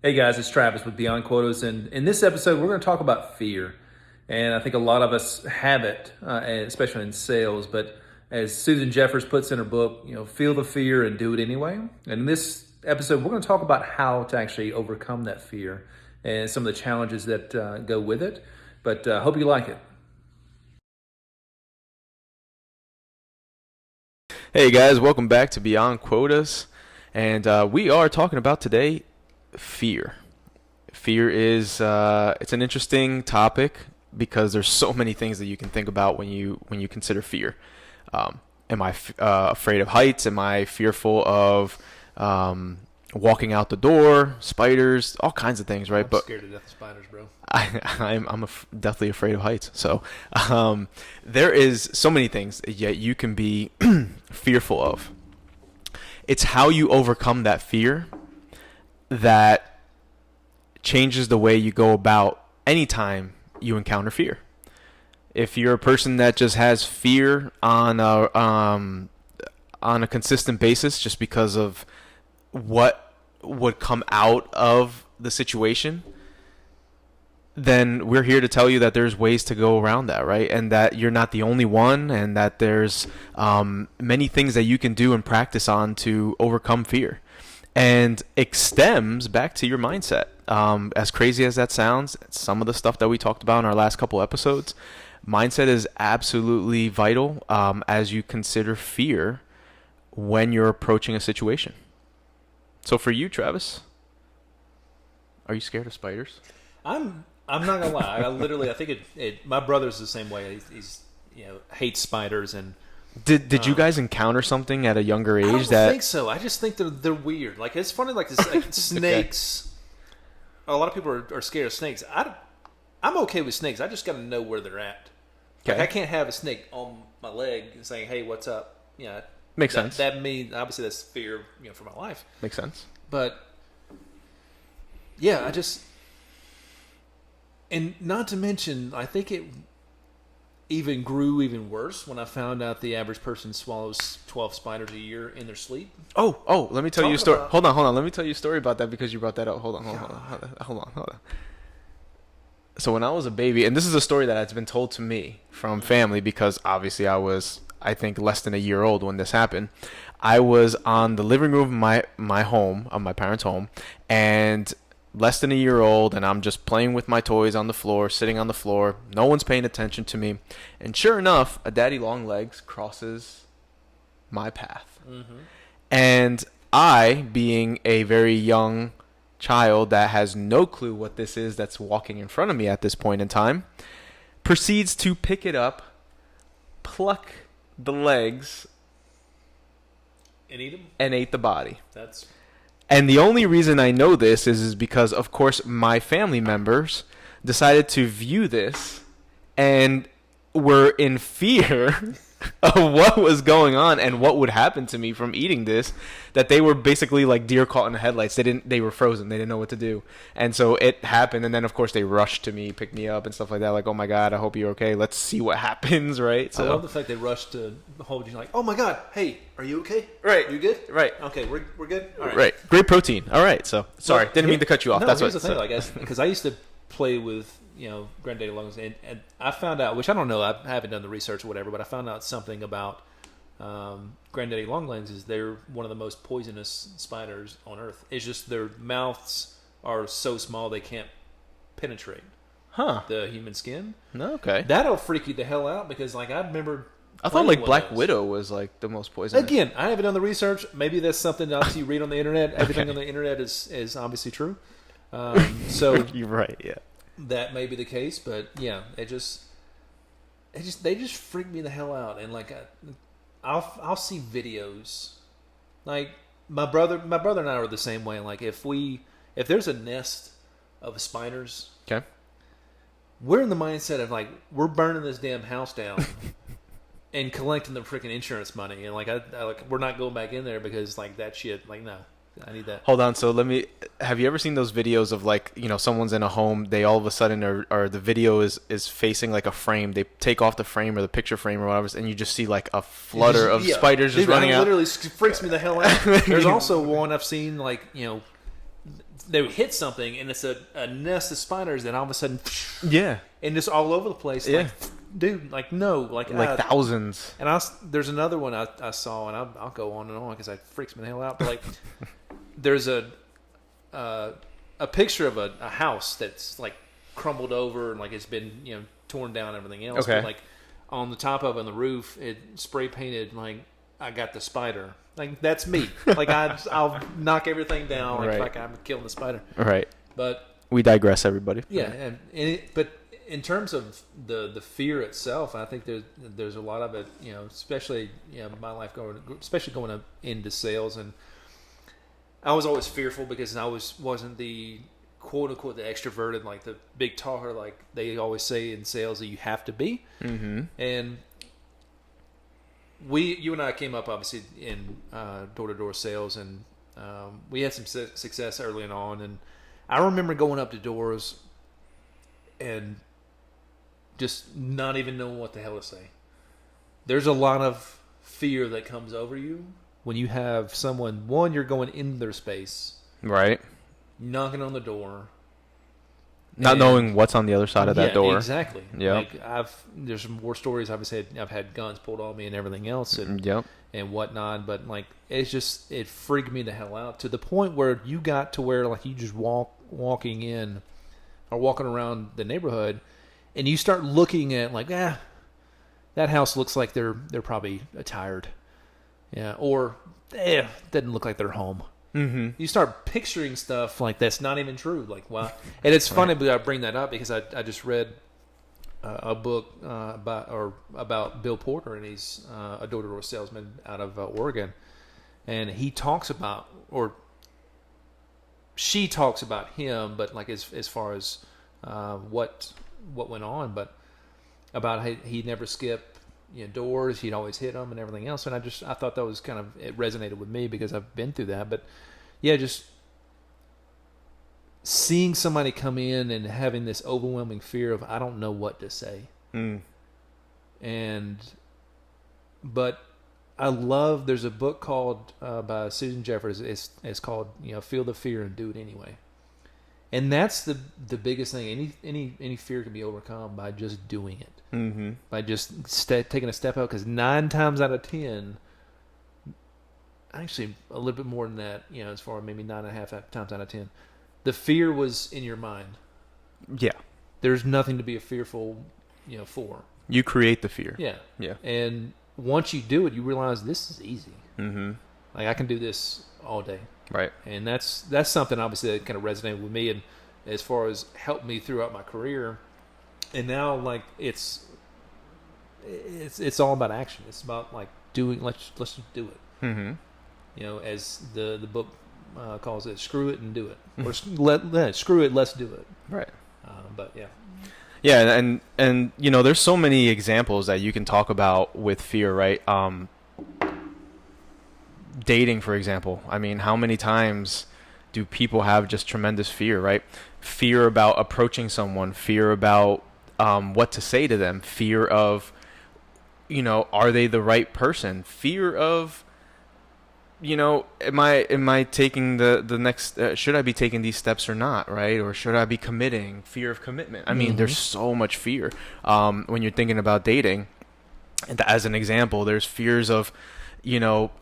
Hey guys, it's Travis with Beyond Quotas, and in this episode, we're going to talk about fear. And I think a lot of us have it, especially in sales. But as Susan Jeffers puts in her book, feel the fear and do it anyway. And in this episode, we're going to talk about how to actually overcome that fear and some of the challenges that go with it. But hope you like it. Hey guys, welcome back to Beyond Quotas, and we are talking about today fear. Fear is it's an interesting topic because there's so many things that you can think about when you consider fear. Am I afraid of heights? Am I fearful of walking out the door? Spiders, all kinds of things, right? I'm scared to death of spiders, bro. I'm definitely afraid of heights. So there is so many things yet you can be fearful of. It's how you overcome that fear that changes the way you go about anytime you encounter fear. If you're a person that just has fear on a consistent basis just because of what would come out of the situation, then we're here to tell you that there's ways to go around that, right? And that you're not the only one, and that there's many things that you can do and practice on to overcome fear. And it stems back to your mindset. As crazy as that sounds, some of the stuff that we talked about in our last couple episodes, mindset is absolutely vital as you consider fear when you're approaching a situation. So for you, Travis, are you scared of spiders? I'm not gonna lie. I think my brother's the same way. He's hates spiders and. Did you guys encounter something at a younger age I don't that? think so. I just think they're weird. Like it's funny. Like snakes. A lot of people are scared of snakes. I'm okay with snakes. I just got to know where they're at. Okay. Like I can't have a snake on my leg and saying, "Hey, what's up?" Makes sense. That means obviously that's fear, for my life. Makes sense. But yeah, and not to mention, I think it even grew even worse when I found out the average person swallows 12 spiders a year in their sleep. Oh, let me tell you a Talk story. about- Hold on. Let me tell you a story about that because you brought that up. Hold on. So when I was a baby, and this is a story that has been told to me from family because obviously I think, less than a year old when this happened. I was on the living room of my home, of my parents' home, and less than a year old, and I'm just playing with my toys on the floor, sitting on the floor. No one's paying attention to me. And sure enough, a daddy long legs crosses my path. Mm-hmm. And I, being a very young child that has no clue what this is that's walking in front of me at this point in time, proceeds to pick it up, pluck the legs, And eat them. and ate the body. That's And the only reason I know this is because, of course, my family members decided to view this and were in fear of what was going on and what would happen to me from eating this, that they were basically like deer caught in the headlights. They were frozen. They didn't know what to do. And so it happened. And then, of course, they rushed to me, picked me up and stuff like that. Like, oh, my God, I hope you're okay. Let's see what happens, right? I love the fact they rushed to hold you. Like, oh my God, hey, are you okay? Right. You good? Right. Okay, we're good. All right. Right. Great protein. All right. So, sorry. Didn't mean to cut you off. No, That's here's what. the thing. Like, because I used to play with Granddaddy Longs, and I found out, which I don't know, I haven't done the research or whatever, but I found out something about Granddaddy Longlegs is they're one of the most poisonous spiders on Earth. It's just their mouths are so small they can't penetrate the human skin. No, okay. That'll freak you the hell out because, like, I remember. I thought playing like one Black of those. Widow was like the most poisonous. Again, I haven't done the research. Maybe that's something that obviously you read on the internet. Everything on the internet is obviously true. So You're right. Yeah. that may be the case, but yeah, they just freak me the hell out. And like, I'll see videos. Like my brother and I are the same way. Like if there's a nest of spiders, Okay. we're in the mindset of like we're burning this damn house down and collecting the freaking insurance money. And like I like we're not going back in there because like that shit. Like no, I need that. Hold on. So have you ever seen those videos of like, someone's in a home, they all of a sudden or the video is facing like a frame. They take off the frame or the picture frame or whatever, and you just see like a flutter of spiders just Dude, running it out. literally freaks me the hell out. There's also one I've seen like, they would hit something, and it's a nest of spiders, and all of a sudden, Yeah. and just all over the place. Yeah. Like, dude, like no, like Thousands. And there's another one I saw, and I'll go on and on because it freaks me the hell out. But like, there's a picture of a house that's like crumbled over and like it's been torn down and everything else. Okay. But like on the top of it, on the roof, it spray painted like I got the spider. Like that's me. Like I'll knock everything down like I'm killing the spider. Right. But We digress, everybody. yeah, but in terms of the fear itself, I think there's a lot of it. Especially my life going up into sales, and I was always fearful because I wasn't the quote unquote the extroverted, like the big talker, like they always say in sales that you have to be. Mm-hmm. And you and I came up obviously in door-to-door sales, and we had some success early on. And I remember going up to doors and just not even knowing what the hell to say. There's a lot of fear that comes over you when you have someone, one, you're going in their space, Right. knocking on the door, Not and- knowing what's on the other side of that door. Exactly. Yeah. Like there's some war stories. Obviously, I've had guns pulled on me and everything else, and Yep. whatnot. But like, it freaked me the hell out to the point where you got to where like you just walking in or walking around the neighborhood, and you start looking at like, that house looks like they're probably tired, yeah, or doesn't look like they're home. Mm-hmm. You start picturing stuff like that's not even true. Like, wow. And it's funny that I bring that up because I just read a book about Bill Porter, and he's a door-to-door salesman out of Oregon, and he talks about, or she talks about him, but like as far as what went on, but about how he never skipped doors, he'd always hit them and everything else. And I thought that was it resonated with me because I've been through that. But yeah, just seeing somebody come in and having this overwhelming fear of I don't know what to say. But I love, there's a book called by Susan Jeffers. It's called Feel the Fear and Do It Anyway. And that's the biggest thing. Any fear can be overcome by just doing it. Mm-hmm. By just taking a step out. Because 9 times out of 10, actually a little bit more than that, as far as maybe 9.5 times out of 10, the fear was in your mind. Yeah. There's nothing to be fearful, for. You create the fear. Yeah. Yeah. And once you do it, you realize this is easy. Mm-hmm. Like I can do this all day. Right. And that's something obviously that kind of resonated with me, and as far as helped me throughout my career. And now like it's all about action. It's about like doing. Let's just do it. Mm-hmm. As the book calls it, screw it and do it, or screw it, let's do it. Right. But yeah. Yeah, and there's so many examples that you can talk about with fear, right? Dating, for example. I mean, how many times do people have just tremendous fear, right? Fear about approaching someone, fear about what to say to them, fear of, are they the right person? Fear of, am I taking the next, should I be taking these steps or not, right? Or should I be committing? Fear of commitment. I mean, there's so much fear when you're thinking about dating. And as an example, there's fears of,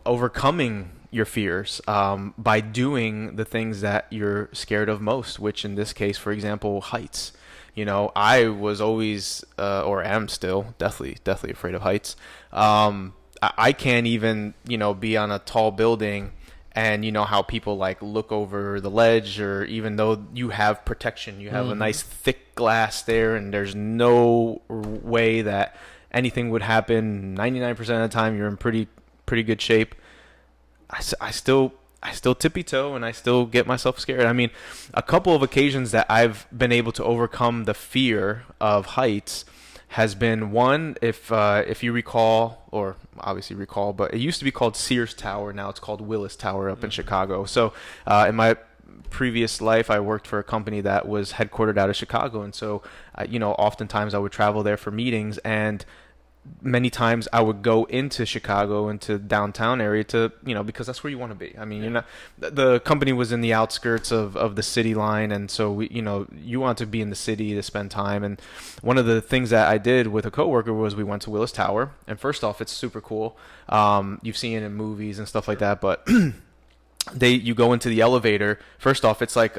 overcoming your fears by doing the things that you're scared of most, which in this case, for example, heights. I was always, or am still, definitely afraid of heights. I can't even, be on a tall building and how people like look over the ledge, or even though you have protection, you have a nice thick glass there and there's no way that anything would happen. 99% of the time you're in pretty good shape. I still tippy toe and I still get myself scared. I mean, a couple of occasions that I've been able to overcome the fear of heights has been one, if you recall, or obviously recall, but it used to be called Sears Tower. Now it's called Willis Tower up in Chicago. So in my previous life, I worked for a company that was headquartered out of Chicago. And so, oftentimes I would travel there for meetings, and many times I would go into Chicago, into downtown area to, because that's where you want to be. I mean, you're not, the company was in the outskirts of the city line. And so you want to be in the city to spend time. And one of the things that I did with a coworker was we went to Willis Tower. And first off, it's super cool. You've seen it in movies and stuff like that, but you go into the elevator. First off, it's like,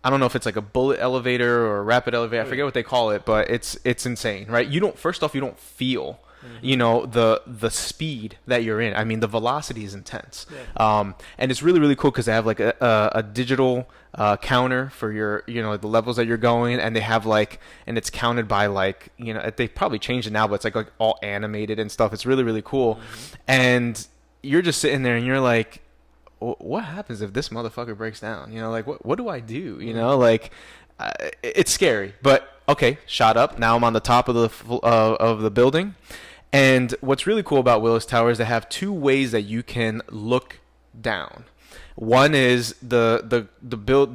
I don't know if it's like a bullet elevator or a rapid elevator. I forget what they call it, but it's insane, right? You don't feel, the speed that you're in. I mean, the velocity is intense. Yeah. And it's really, really cool because they have like a digital counter for your, the levels that you're going, and they have and it's counted by they probably changed it now, but it's like all animated and stuff. It's really, really cool. Mm-hmm. And you're just sitting there and you're like, what happens if this motherfucker breaks down? What do I do? It's scary, but okay, shot up. Now I'm on the top of the building. And what's really cool about Willis Tower is they have two ways that you can look down. One is the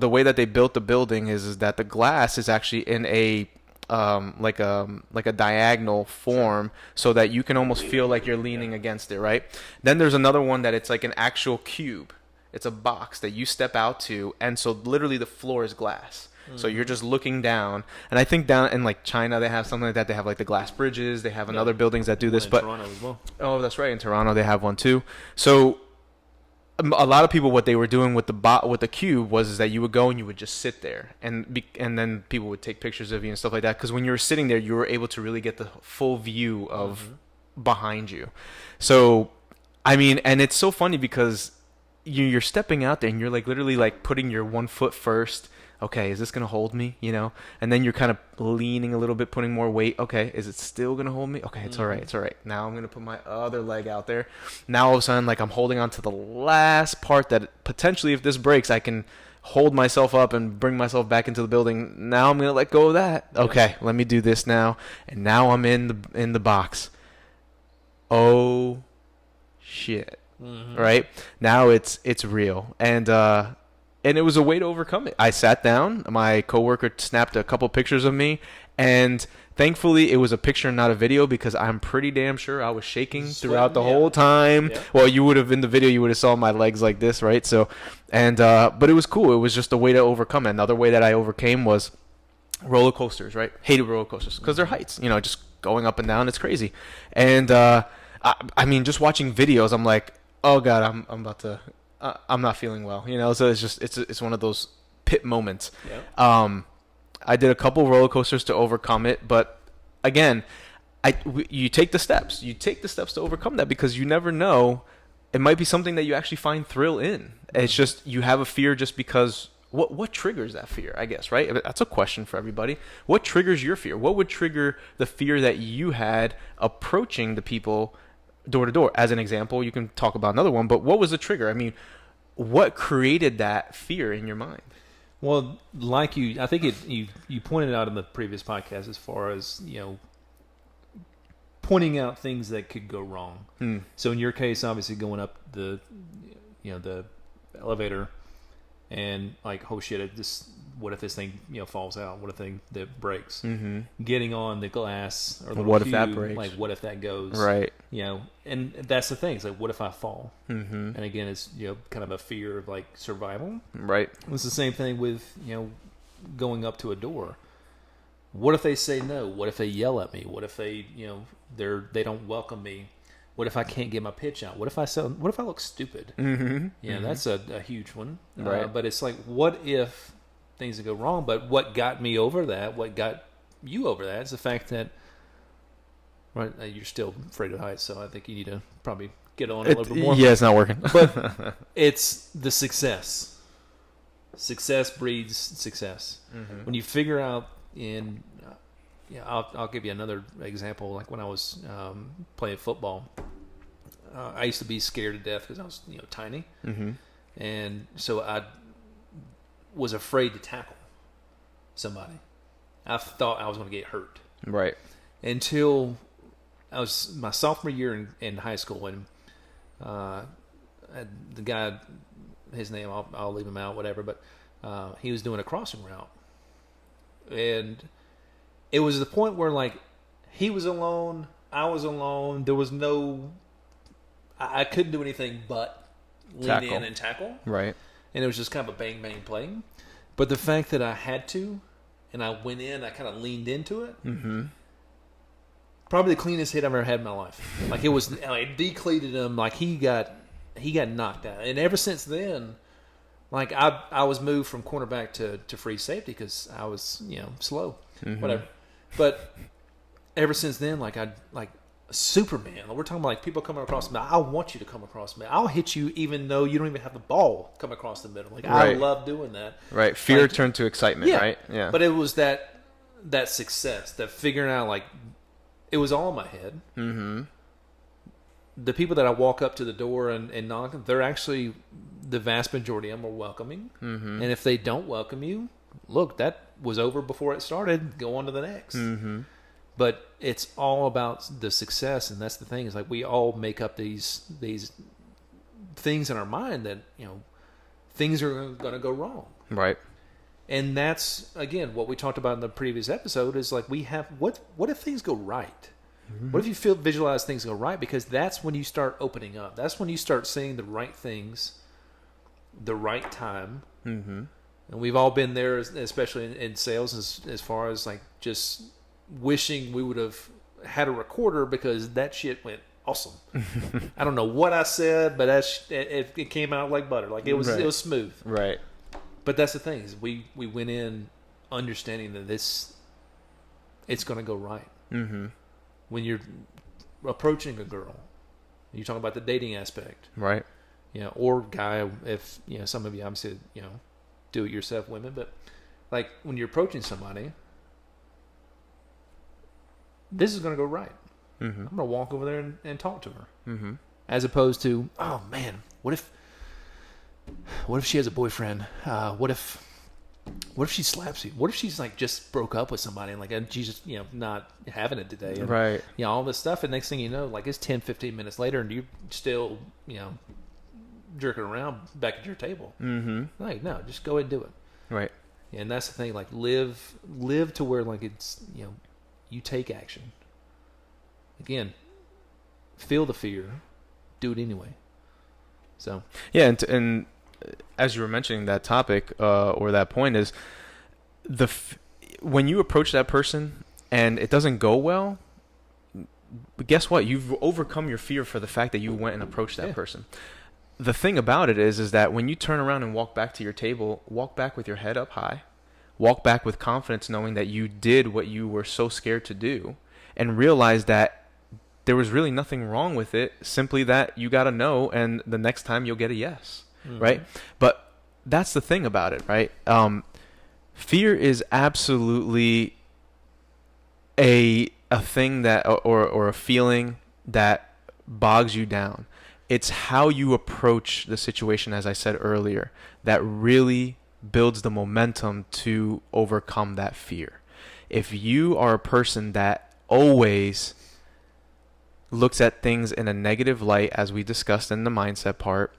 way that they built the building is that the glass is actually in a like a diagonal form, so that you can almost feel like you're leaning against it, right? Then there's another one that it's like an actual cube. It's a box that you step out to, and so literally the floor is glass. So you're just looking down. And I think down in China they have something like that. They have the glass bridges. They have in other buildings that do this. In but Toronto as well. Oh, that's right. In Toronto they have one too. So a lot of people, what they were doing with the cube was that you would go and you would just sit there, and then people would take pictures of you and stuff like that. Because when you were sitting there, you were able to really get the full view of behind you. So, I mean, and it's so funny because you're stepping out there and you're literally putting your one foot first. Okay, is this going to hold me? And then you're kind of leaning a little bit, putting more weight. Okay, is it still going to hold me? Okay, it's all right. It's all right. Now I'm going to put my other leg out there. Now all of a sudden, I'm holding on to the last part that potentially, if this breaks, I can hold myself up and bring myself back into the building. Now I'm going to let go of that. Okay, let me do this now. And now I'm in the box. Oh, shit. Mm-hmm. Right? Now it's real. And it was a way to overcome it. I sat down. My coworker snapped a couple pictures of me, and thankfully it was a picture, not a video, because I'm pretty damn sure I was shaking throughout the whole time. Yeah. Well, you would have in the video, you would have saw my legs like this, right? So, but it was cool. It was just a way to overcome it. Another way that I overcame was roller coasters, right? Hated roller coasters because they're heights. Just going up and down. It's crazy. And I mean, just watching videos, I'm like, oh god, I'm about to. I'm not feeling well, so it's just it's one of those pit moments. Yeah. I did a couple roller coasters to overcome it, but again, you take the steps. You take the steps to overcome that, because you never know. It might be something that you actually find thrill in. It's just you have a fear just because. What triggers that fear, I guess, right? That's a question for everybody. What triggers your fear? What would trigger the fear that you had approaching the people door to door? As an example, you can talk about another one, but what was the trigger? I mean, what created that fear in your mind? Well, I think you pointed out in the previous podcast, as far as pointing out things that could go wrong. So in your case, obviously going up the elevator, and oh shit, what if this thing falls out? What if that breaks? Mm-hmm. Getting on the glass, or what if that breaks? What if that goes? Right. And that's the thing. It's what if I fall? Mm-hmm. And again, it's kind of a fear of survival. Right. It's the same thing with going up to a door. What if they say no? What if they yell at me? What if they they don't welcome me? What if I can't get my pitch out? What if I look stupid? Mm-hmm. That's a huge one. Right. But it's what if things that go wrong? But what got me over that? What got you over that? Is the fact that you're still afraid of heights. So I think you need to probably get on a little bit more. Yeah, it's not working. But it's the success. Success breeds success. Mm-hmm. When you figure out I'll give you another example. When I was playing football, I used to be scared to death because I was tiny, mm-hmm. and so I was afraid to tackle somebody. I thought I was going to get hurt. Right. Until I was my sophomore year in high school, and the guy, his name I'll leave him out, whatever. But he was doing a crossing route, and it was the point where he was alone, I was alone. There was no. I couldn't do anything but lean Tackle. in and tackle, Right. and it was just kind of a bang bang play. But the fact that I had to, and I went in, I kind of leaned into it. Mm-hmm. Probably the cleanest hit I've ever had in my life. Like it was, like decleated him. Like he got knocked out, and ever since then, like I was moved from cornerback to free safety because I was slow, whatever. But ever since then, like Superman. We're talking about like people coming across me. I want you to come across me. I'll hit you even though you don't even have the ball come across the middle. Like I Right. love doing that. Right. Fear Like, turned to excitement. yeah. Right. Yeah. But it was that success, that figuring out like it was all in my head. Mm-hmm. The people that I walk up to the door and knock, they're actually the vast majority of them are welcoming. Mm-hmm. And if they don't welcome you, look, that was over before it started. Go on to the next. Mm-hmm. But it's all about the success, and that's the thing. Is like we all make up these things in our mind that things are going to go wrong, Right. and that's again what we talked about in the previous episode. Is like we have what if things go right? What if you visualize things go right? Because that's when you start opening up. That's when you start seeing the right things, the right time. Mm-hmm. And we've all been there, especially in sales, as far as like just wishing we would have had a recorder because that shit went awesome. I don't know what I said, but it came out like butter. Like it was Right. it was smooth. Right. But that's the thing is we went in understanding that it's going to go right. Mm-hmm. When you're approaching a girl, you're talking about the dating aspect, Right. or guy. If some of you obviously do it yourself women, but like when you're approaching somebody, this is going to go right. Mm-hmm. I'm going to walk over there and talk to her, Mm-hmm. as opposed to, oh man, what if she has a boyfriend? What if she slaps you? What if she's like just broke up with somebody and like and she's just not having it today? And, Right. all this stuff, and next thing you know, like it's 10, 15 minutes later, and you're still jerking around back at your table. Mm-hmm. Like no, just go ahead and do it. Right. And that's the thing, like live to where like it's you take action. Again, feel the fear, do it anyway. So Yeah, and as you were mentioning that topic or that point is when you approach that person and it doesn't go well, guess what? You've overcome your fear for the fact that you went and approached that person. The thing about it is that when you turn around and walk back to your table, walk back with your head up high, walk back with confidence, knowing that you did what you were so scared to do, and realize that there was really nothing wrong with it, simply that you got to know, and the next time you'll get a yes, right? But that's the thing about it, right? Fear is absolutely a thing that, or a feeling that bogs you down. It's how you approach the situation, as I said earlier, that really builds the momentum to overcome that fear. If you are a person that always looks at things in a negative light, as we discussed in the mindset part,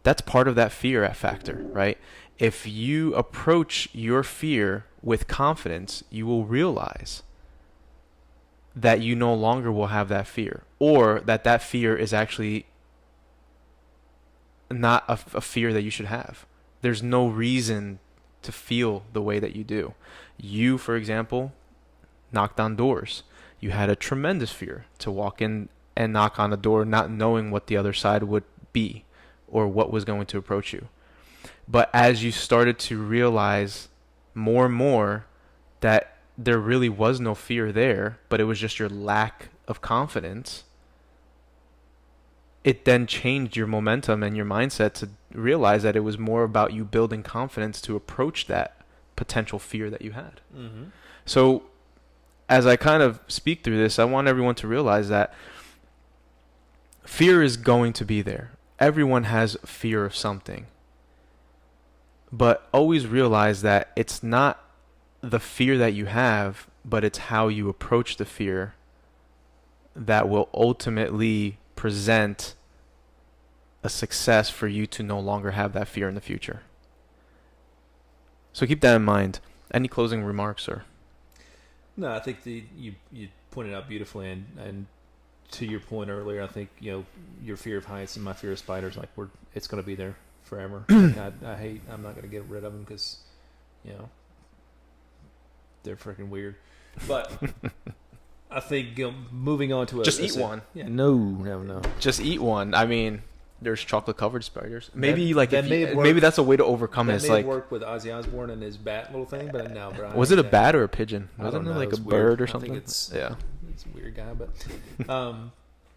that's part of that fear factor, right? If you approach your fear with confidence, you will realize that you no longer will have that fear, or that fear is actually not a fear that you should have. There's no reason to feel the way that you do. You, for example, knocked on doors. You had a tremendous fear to walk in and knock on a door not knowing what the other side would be or what was going to approach you. But as you started to realize more and more that there really was no fear there, but it was just your lack of confidence, it then changed your momentum and your mindset to realize that it was more about you building confidence to approach that potential fear that you had. Mm-hmm. So as I kind of speak through this, I want everyone to realize that fear is going to be there. Everyone has fear of something. But always realize that it's not the fear that you have, but it's how you approach the fear that will ultimately present a success for you to no longer have that fear in the future. So keep that in mind. Any closing remarks, sir? No, I think you pointed out beautifully, and to your point earlier, I think your fear of heights and my fear of spiders, like it's going to be there forever. Like I'm not going to get rid of them because they're freaking weird. But I think moving on to just eat one. Yeah, no. Just eat one. I mean, there's chocolate covered spiders. Maybe that maybe that's a way to overcome it. That It's may like work with Ozzy Osbourne and his bat little thing, but no, bro. was it a bat or a pigeon? I don't Wasn't it know. like It's a weird. bird or I something? think it's Yeah. It's a weird guy,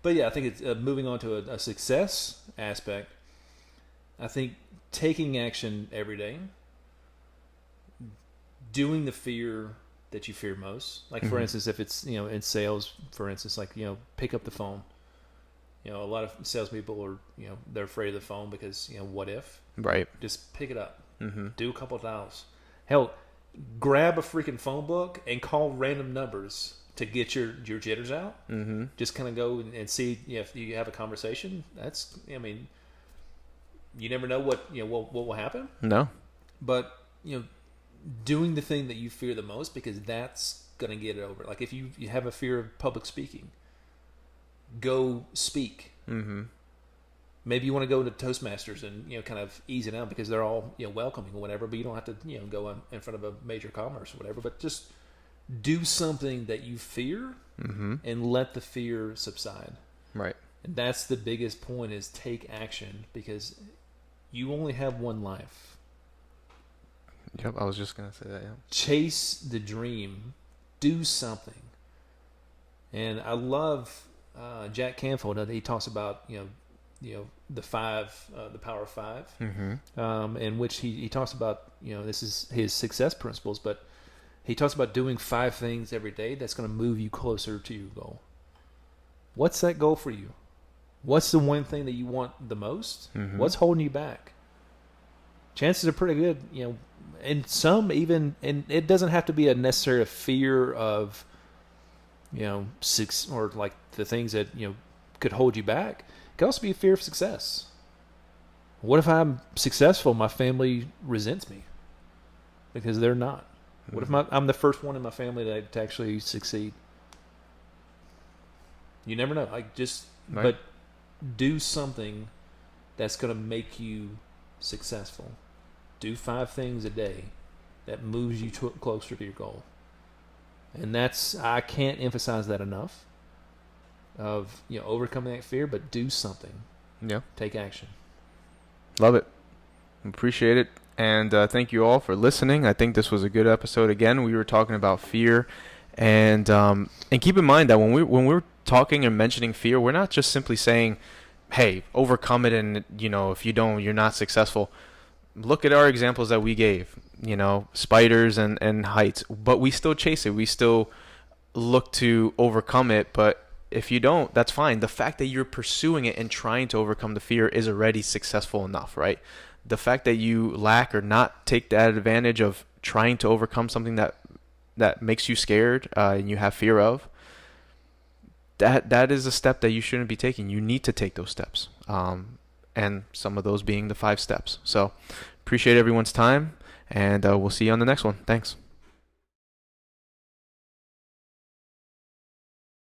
but yeah, I think it's moving on to a success aspect. I think taking action every day, doing the fear that you fear most. Like for instance, if it's in sales, for instance, like pick up the phone. A lot of salespeople are they're afraid of the phone because what if? Right. Just pick it up. Mm-hmm. Do a couple of dials. Hell, grab a freaking phone book and call random numbers to get your jitters out. Mm-hmm. Just kind of go and see if you have a conversation. You never know what will happen. No. But doing the thing that you fear the most, because that's gonna get it over. Like if you have a fear of public speaking, go speak. Mm-hmm. Maybe you want to go to Toastmasters and kind of ease it out because they're all welcoming or whatever. But you don't have to go in front of a major commerce or whatever. But just do something that you fear and let the fear subside. Right. And that's the biggest point: is take action, because you only have one life. Yep, I was just gonna say that. Yeah. Chase the dream. Do something. And I love Jack Canfield. He talks about the power of five, in which he talks about this is his success principles, but he talks about doing 5 things every day that's going to move you closer to your goal. What's that goal for you? What's the one thing that you want the most? What's holding you back? Chances are pretty good, and some even, and it doesn't have to be a necessary fear of, or like the things that, could hold you back. It could also be a fear of success. What if I'm successful, my family resents me because they're not? What if I'm the first one in my family to actually succeed? You never know. Right. But do something that's going to make you successful. Do 5 things a day that moves you closer to your goal. And I can't emphasize that enough, of overcoming that fear, but do something. Yeah. Take action. Love it. Appreciate it. And thank you all for listening. I think this was a good episode. Again, we were talking about fear, and keep in mind that when we're talking and mentioning fear, we're not just simply saying, "Hey, overcome it," and if you don't, you're not successful. Look at our examples that we gave. Spiders and heights, but we still chase it. We still look to overcome it. But if you don't, that's fine. The fact that you're pursuing it and trying to overcome the fear is already successful enough, right? The fact that you lack or not take that advantage of trying to overcome something that makes you scared and you have fear of, that is a step that you shouldn't be taking. You need to take those steps, and some of those being the 5 steps. So appreciate everyone's time, and we'll see you on the next one. Thanks.